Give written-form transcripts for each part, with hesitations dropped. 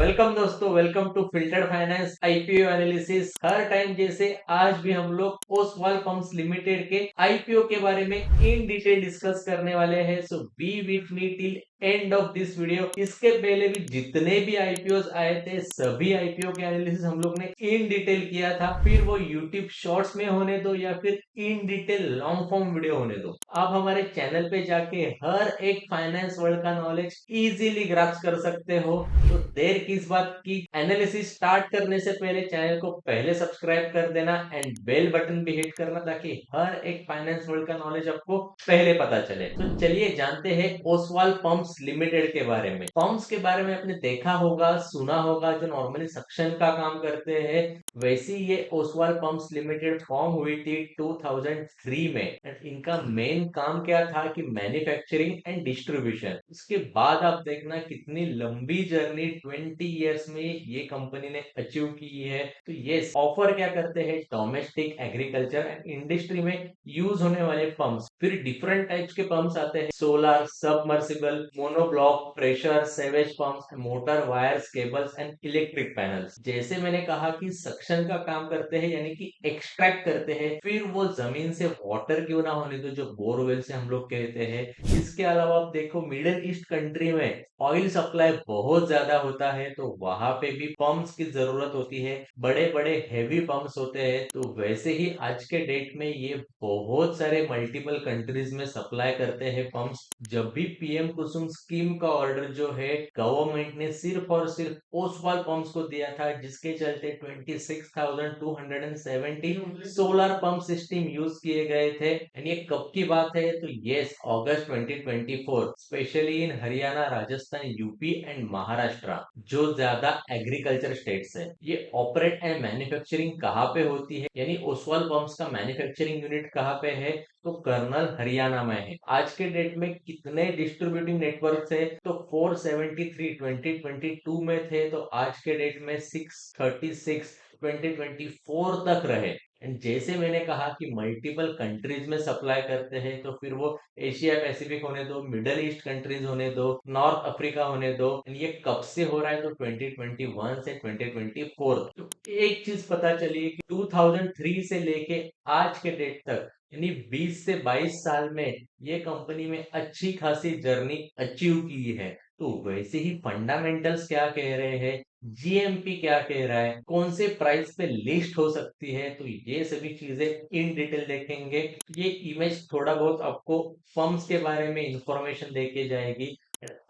Welcome दोस्तों, welcome to Filtered Finance IPO analysis. हर time जैसे आज भी हम लोग ओसवाल पंप्स लिमिटेड के आईपीओ के बारे में इन डिटेल डिस्कस करने वाले हैं। So be with me till end of this video. इसके पहले भी जितने भी आईपीओ आए थे सभी आईपीओ के एनालिसिस हम लोग ने इन डिटेल किया था, फिर वो यूट्यूब शॉर्ट्स में होने दो या फिर in detail long form video होने दो। आप हमारे चैनल पे जाके हर एक फाइनेंस वर्ल्ड का नॉलेज इजीली ग्रास्प कर सकते हो। तो देर किस बात की, एनालिसिस स्टार्ट करने से पहले चैनल को पहले सब्सक्राइब कर देना एंड बेल बटन भी हिट करना ताकि हर एक फाइनेंस वर्ल्ड का नॉलेज आपको पहले पता चले। तो चलिए जानते हैं ओसवाल पंप्स लिमिटेड के बारे में। पंप्स के बारे में आपने देखा होगा, सुना होगा, जो नॉर्मली सक्शन का काम करते हैं। वैसे ही ये ओसवाल पंप्स लिमिटेड फॉर्म हुई थी 2003 में। एंड इनका मेन काम क्या था कि मैन्युफैक्चरिंग एंड डिस्ट्रीब्यूशन। उसके बाद आप देखना कितनी लंबी जर्नी 20 इयर्स में ये कंपनी ने अचीव की है। तो ये ऑफर क्या करते हैं, डोमेस्टिक एग्रीकल्चर एंड इंडस्ट्री में यूज होने वाले पंप्स। फिर डिफरेंट टाइप्स के पंप्स आते हैं, solar, submersible, monoblock, pressure, sewage pumps, motor, wires, cables and electric panels. जैसे मैंने कहा कि सक्शन का काम करते हैं यानी कि एक्सट्रैक्ट करते हैं, फिर वो जमीन से वाटर क्यों ना होने दो, जो बोरवेल से हम लोग कहते हैं। इसके अलावा आप देखो मिडिल ईस्ट कंट्री में ऑयल सप्लाई बहुत ज्यादा होता है, तो वहां पे भी पंप्स की जरूरत होती है। बड़े बड़े हैवी पंप्स होते हैं। तो वैसे ही आज के डेट में ये बहुत सारे मल्टीपल कंट्रीज में सप्लाई करते हैं पंप्स। जब भी पीएम कुसुम स्कीम का ऑर्डर जो है गवर्नमेंट ने सिर्फ और सिर्फ ओसवाल पंप्स को दिया था, जिसके चलते 26,270 सोलर पंप सिस्टम यूज किए गए थे। एंड ये कब की बात है, तो yes, August 2024, specially in Haryana, Rajasthan, UP and Maharashtra, जो ज्यादा एग्रीकल्चर स्टेट्स है। ये ऑपरेट एंड मैन्युफैक्चरिंग कहाँ पे होती है, यानी ओसवाल पंप्स का मैन्युफैक्चरिंग यूनिट कहाँ पे है, तो कर्नल हरियाणा में है। आज के डेट में कितने डिस्ट्रीब्यूटिंग नेटवर्क है, तो 473 2022 में थे, तो आज के डेट में 636 2024 तक रहे। एंड जैसे मैंने कहा कि मल्टीपल कंट्रीज में सप्लाई करते हैं, तो फिर वो एशिया पैसिफिक होने दो, मिडल ईस्ट कंट्रीज होने दो, नॉर्थ अफ्रीका होने दो। एंड ये कब से हो रहा है, तो 2021 से 2024। तो एक चीज पता चली कि 2003 से लेके आज के डेट तक, यानी 20 से 22 साल में ये कंपनी में अच्छी खासी जर्नी अचीव की है। तो वैसे ही फंडामेंटल्स क्या कह रहे हैं, जीएमपी क्या कह रहा है, कौन से प्राइस पे लिस्ट हो सकती है, तो ये सभी चीजें इन डिटेल देखेंगे। ये इमेज थोड़ा बहुत आपको फर्म्स के बारे में इंफॉर्मेशन देके जाएगी।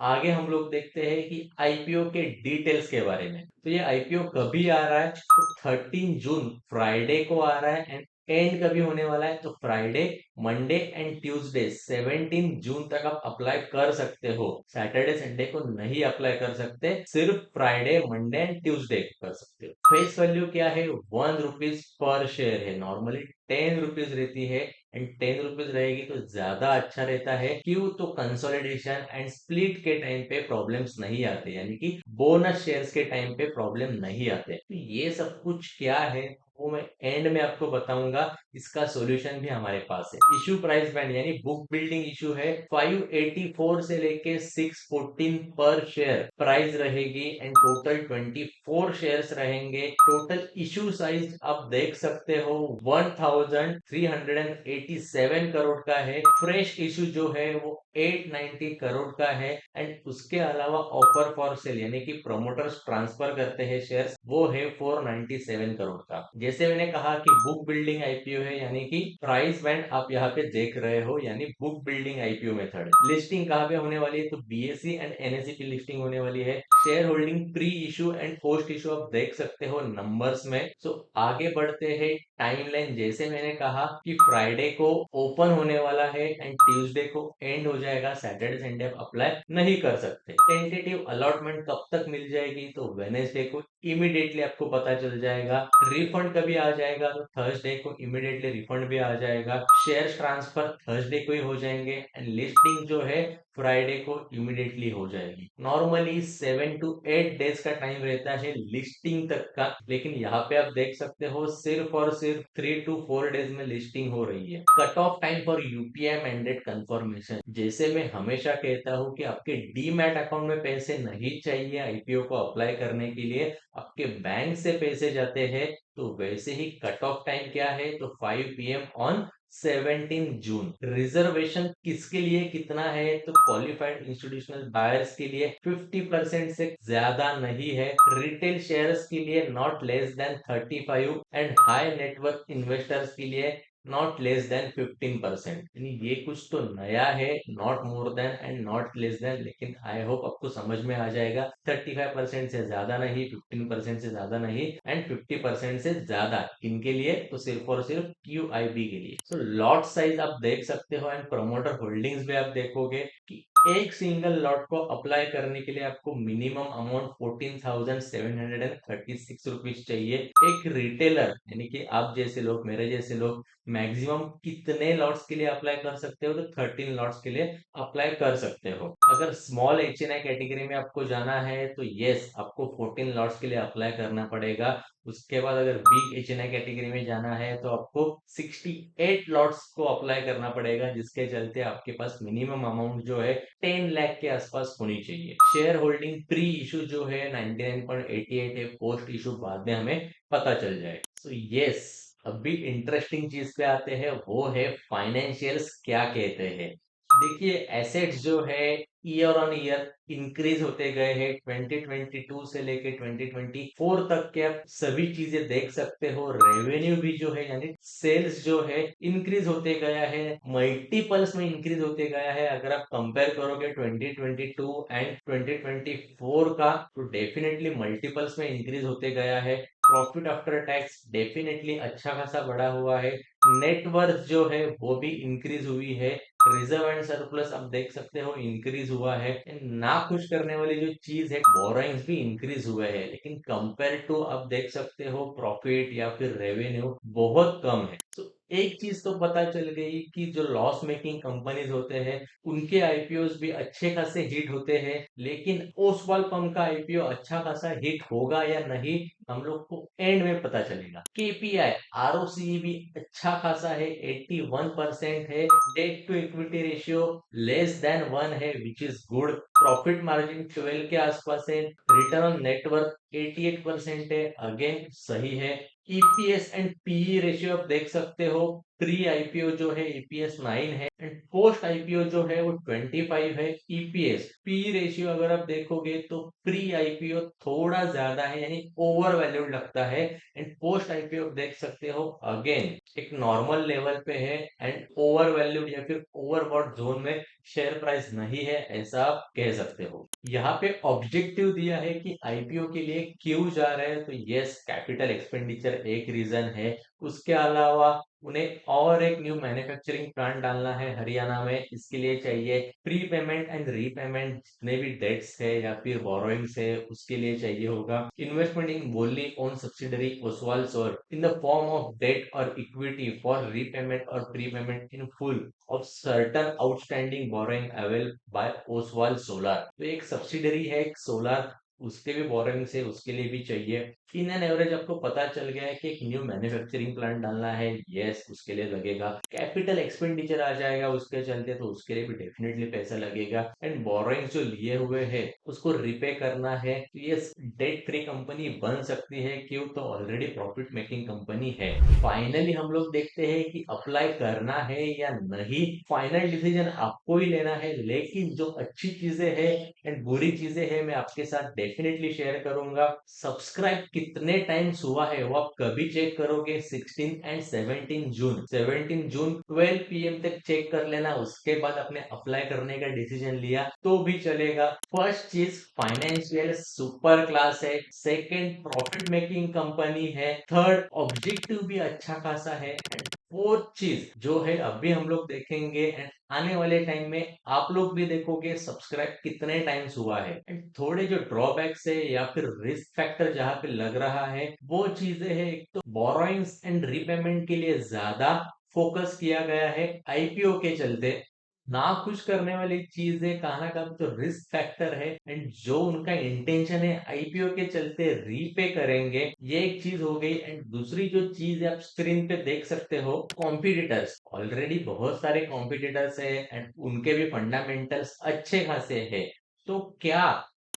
आगे हम लोग देखते हैं कि आईपीओ के डिटेल्स के बारे में। तो ये आईपीओ कभी आ रहा है, तो 13 जून फ्राइडे को आ रहा है। एंड एंड कभी होने वाला है, तो फ्राइडे, मंडे एंड ट्यूसडे 17 जून तक आप अप्लाई कर सकते हो। सैटरडे संडे को नहीं अप्लाई कर सकते, सिर्फ फ्राइडे, मंडे एंड ट्यूसडे कर सकते हो। फेस वैल्यू क्या है, 1 रुपीज पर शेयर है। नॉर्मली 10 रुपीज रहती है, एंड 10 रुपीज रहेगी तो ज्यादा अच्छा रहता है। क्यों, तो कंसोलिडेशन एंड स्प्लिट के टाइम पे प्रॉब्लम्स नहीं आते, यानी कि बोनस शेयर्स के टाइम पे प्रॉब्लम नहीं आते। तो ये सब कुछ क्या है वो मैं एंड में आपको बताऊंगा। इसका सॉल्यूशन भी हमारे पास है। इशू प्राइस बैंड यानी बुक बिल्डिंग इशू है 584 से लेके 614 पर शेयर प्राइस रहेगी। एंड टोटल 24 शेयर्स रहेंगे। टोटल इशू साइज आप देख सकते हो 1387 करोड़ का है। फ्रेश इशू जो है वो 890 करोड़ का है। एंड उसके अलावा ऑफर फॉर सेल यानी कि प्रोमोटर्स ट्रांसफर करते हैं शेयर्स, वो है 497 करोड़ का। जैसे मैंने कहा कि बुक बिल्डिंग आईपीओ है, यानी कि प्राइस बैंड आप यहाँ पे देख रहे हो, यानी book building IPO method. Listing कहाँ पे होने वाली है, तो बीएसई एंड एनएसई की लिस्टिंग होने वाली है। Share holding pre issue and post issue आप देख सकते हो नंबर्स में। सो आगे बढ़ते हैं। टाइमलाइन जैसे मैंने कहा कि फ्राइडे को ओपन होने वाला है एंड ट्यूसडे को एंड हो जाएगा। सैटरडे संडे आप अप्लाई नहीं कर सकते। टेंटेटिव अलॉटमेंट कब तक मिल जाएगी, तो वेनेसडे को इमीडिएटली आपको पता चल जाएगा। रिफंड कभी आ जाएगा, तो थर्सडे को इमीडिएटली रिफंड भी आ जाएगा। शेयर ट्रांसफर थर्सडे को ही हो जाएंगे। एंड लिस्टिंग जो है फ्राइडे को इमिडिएटली हो जाएगी। नॉर्मली 7 to 8 डेज का टाइम रहता है लिस्टिंग तक का, लेकिन यहाँ पे आप देख सकते हो सिर्फ और सिर्फ 3 to 4 डेज में लिस्टिंग हो रही है। Cut off time for UPI mandate confirmation, जैसे मैं हमेशा कहता हूँ कि आपके डीमैट अकाउंट में पैसे नहीं चाहिए आईपीओ को अप्लाई करने के लिए, आपके बैंक से पैसे जाते हैं, तो वैसे ही कट ऑफ टाइम क्या है, तो 5 PM ऑन 17 जून। रिजर्वेशन किसके लिए कितना है, तो क्वालिफाइड इंस्टीट्यूशनल बायर्स के लिए 50% से ज्यादा नहीं है, रिटेल शेयर्स के लिए not less than 35 and high network investors के लिए नॉट लेस देन 15%। यानी ये कुछ तो नया है, not more than and not less than, लेकिन आई होप आपको समझ में आ जाएगा। 35% से ज्यादा नहीं, 15% से ज्यादा नहीं एंड 50% से ज्यादा किनके लिए, तो सिर्फ और सिर्फ QIB के लिए। तो लॉट साइज आप देख सकते हो एंड प्रमोटर होल्डिंग्स भी आप देखोगे कि एक सिंगल लॉट को अप्लाई करने के लिए आपको मिनिमम अमाउंट 14,736 रुपीज चाहिए। एक रिटेलर यानी कि आप जैसे लोग, मेरे जैसे लोग मैक्सिमम कितने लॉट्स के लिए अप्लाई कर सकते हो, तो 13 लॉट्स के लिए अप्लाई कर सकते हो। अगर स्मॉल HNI कैटेगरी में आपको जाना है तो यस, आपको 14 लॉट्स के लिए अप्लाई करना पड़ेगा। उसके बाद अगर बिग HNI कैटेगरी में जाना है तो आपको 68 लॉट्स को अप्लाई करना पड़ेगा, जिसके चलते आपके पास मिनिमम अमाउंट जो है 10 लाख के आसपास होनी चाहिए। शेयर होल्डिंग प्री इशू जो है 99.88 है, पोस्ट इशू बाद में हमें पता चल जाए। सो यस, अभी इंटरेस्टिंग चीज पे आते हैं, वो है फाइनेंशियल्स क्या कहते हैं। देखिए एसेट्स जो है ईयर ऑन ईयर इंक्रीज होते गए हैं, 2022 से लेके 2024 तक के आप सभी चीजें देख सकते हो। रेवेन्यू भी जो है यानी सेल्स जो है इंक्रीज होते गया है, मल्टीपल्स में इंक्रीज होते गया है। अगर आप कंपेयर करोगे 2022 एंड 2024 का, तो डेफिनेटली मल्टीपल्स में इंक्रीज होते गया है। प्रॉफिट आफ्टर टैक्स डेफिनेटली अच्छा खासा बढ़ा हुआ है। नेटवर्थ जो है वो भी इंक्रीज हुई है। रिजर्व एंड सरप्लस आप देख सकते हो इंक्रीज हुआ है। ना खुश करने वाली जो चीज है, बोरोइंग्स भी इंक्रीज हुए हैं, लेकिन कंपेयर टू आप देख सकते हो प्रॉफिट या फिर रेवेन्यू बहुत कम है। तो एक चीज तो पता चल गई कि जो लॉस मेकिंग कंपनीज होते हैं उनके आईपीओस भी अच्छे खासे हिट होते हैं, लेकिन ओसवाल पंप का आईपीओ अच्छा खासा हिट होगा या नहीं, हम लोग को एंड में पता चलेगा। केपीआई आरओसीई भी अच्छा खासा है, 81% है। Debt to equity ratio less than 1 है, which is good. Profit margin 12 के आसपास है। रिटर्न ऑन नेटवर्क 88% है, अगेन सही है। ईपीएस एंड पीई रेशियो आप देख सकते हो, प्री आईपीओ जो है ईपीएस 9 है एंड पोस्ट आईपीओ जो है वो 25 है। ईपीएस पी रेशियो अगर आप देखोगे तो प्री आईपीओ थोड़ा ज्यादा है, यानी ओवर वैल्यूड लगता है एंड पोस्ट आईपीओ देख सकते हो अगेन एक नॉर्मल लेवल पे है एंड ओवर वैल्यूड या फिर ओवरबॉट जोन में शेयर प्राइस नहीं है, ऐसा आप कह सकते हो। यहाँ पे ऑब्जेक्टिव दिया है कि आईपीओ के लिए क्यों जा रहे हैं, तो यस कैपिटल एक्सपेंडिचर एक रीजन है। उसके अलावा उन्हें और एक न्यू मैन्युफैक्चरिंग प्लांट डालना है हरियाणा में, इसके लिए चाहिए प्री पेमेंट एंड रीपेमेंट, जितने भी डेट्स है या फिर बोरोइंग्स है उसके लिए चाहिए होगा। Investment in wholly owned subsidiary Oswal Solar in the form of debt और इक्विटी फॉर रीपेमेंट और pre payment in full of certain outstanding borrowing availed by Oswal Solar. तो एक सब्सिडरी है एक सोलार, उसके भी बोरोइंग से उसके लिए भी चाहिए। इन एन एवरेज आपको पता चल गया है कि एक न्यू मैन्युफैक्चरिंग प्लांट डालना है, यस उसके लिए लगेगा। कैपिटल एक्सपेंडिचर आ जाएगा उसके चलते, तो उसके लिए भी डेफिनेटली पैसा लगेगा। एंड बोरोइंग जो लिए हुए है उसको रिपे करना है, तो ये डेट फ्री कंपनी बन सकती है, क्यों, तो ऑलरेडी प्रॉफिट मेकिंग कंपनी है। फाइनली हम लोग देखते हैं कि अप्लाई करना है या नहीं, फाइनल डिसीजन आपको ही लेना है, लेकिन जो अच्छी चीजें हैं एंड बुरी चीजें हैं मैं आपके साथ डेफिनेटली शेयर करूंगा। सब्सक्राइब कितने टाइम्स हुआ है वो आप कभी चेक करोगे, 16 एंड 17 जून, 17 जून 12 PM तक चेक कर लेना। उसके बाद अपने अप्लाई करने का डिसीजन लिया तो भी चलेगा। फर्स्ट चीज फाइनेंशियल सुपर क्लास है, सेकंड प्रॉफिट मेकिंग कंपनी है, थर्ड ऑब्जेक्टिव भी अच्छा खासा है एंड फोर्थ चीज जो है अभी हम लोग देखेंगे एंड आने वाले टाइम में आप लोग भी देखोगे सब्सक्राइब कितने टाइम्स हुआ है। एंड थोड़े जो ड्रॉबैक्स है या फिर रिस्क फैक्टर जहाँ पे लग रहा है वो चीजें है, एक तो बोरोइंग्स एंड रीपेमेंट के लिए ज्यादा फोकस किया गया है आईपीओ के चलते। ना खुश करने वाली चीज है, कहा ना कहा तो रिस्क फैक्टर है। एंड जो उनका इंटेंशन है आईपीओ के चलते रीपे करेंगे, ये एक चीज हो गई। एंड दूसरी जो चीज है आप स्क्रीन पे देख सकते हो, कॉम्पिटिटर्स ऑलरेडी बहुत सारे कॉम्पिटिटर्स है एंड उनके भी फंडामेंटल्स अच्छे खासे है। तो क्या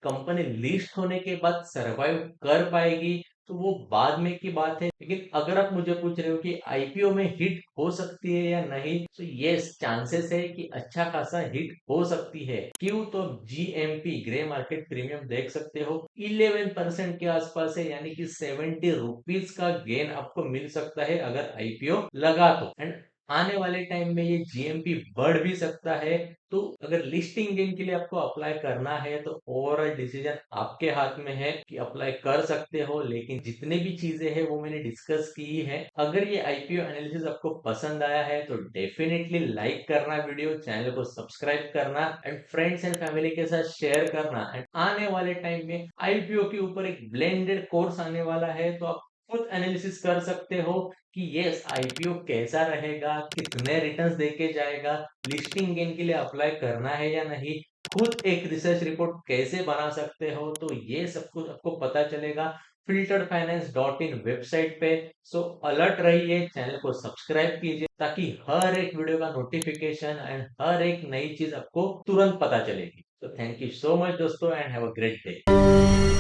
कंपनी लिस्ट होने के बाद सरवाइव कर पाएगी, तो वो बाद में की बात है। लेकिन अगर आप मुझे पूछ रहे हो कि आईपीओ में हिट हो सकती है या नहीं, तो यस, चांसेस है कि अच्छा खासा हिट हो सकती है। क्यों? तो जीएमपी ग्रे मार्केट प्रीमियम देख सकते हो 11% के आसपास है, यानी कि 70 रुपीज का गेन आपको मिल सकता है अगर आईपीओ लगा तो। एंड आने वाले टाइम में ये जीएमपी बढ़ भी सकता है। तो अगर लिस्टिंग गेन के लिए आपको अप्लाई करना है तो ओवरऑल डिसीजन आपके हाथ में है कि अप्लाई कर सकते हो। लेकिन जितने भी चीजें हैं वो मैंने डिस्कस की है। अगर ये आईपीओ एनालिसिस आपको पसंद आया है तो डेफिनेटली लाइक करना, वीडियो चैनल को सब्सक्राइब करना एंड फ्रेंड्स एंड फैमिली के साथ शेयर करना। एंड आने वाले टाइम में आईपीओ के ऊपर एक ब्लेंडेड कोर्स आने वाला है, तो आप खुद एनालिसिस कर सकते हो कि यस, आईपीओ कैसा रहेगा, कितने रिटर्न्स देके जाएगा, लिस्टिंग गेन के लिए अप्लाई करना है या नहीं, खुद एक रिसर्च रिपोर्ट कैसे बना सकते हो। तो ये सब कुछ आपको पता चलेगा filteredfinance.in वेबसाइट पे। सो अलर्ट रहिए, चैनल को सब्सक्राइब कीजिए ताकि हर एक वीडियो का नोटिफिकेशन एंड हर एक नई चीज आपको तुरंत पता चलेगी। तो थैंक यू सो मच दोस्तों and have a great day.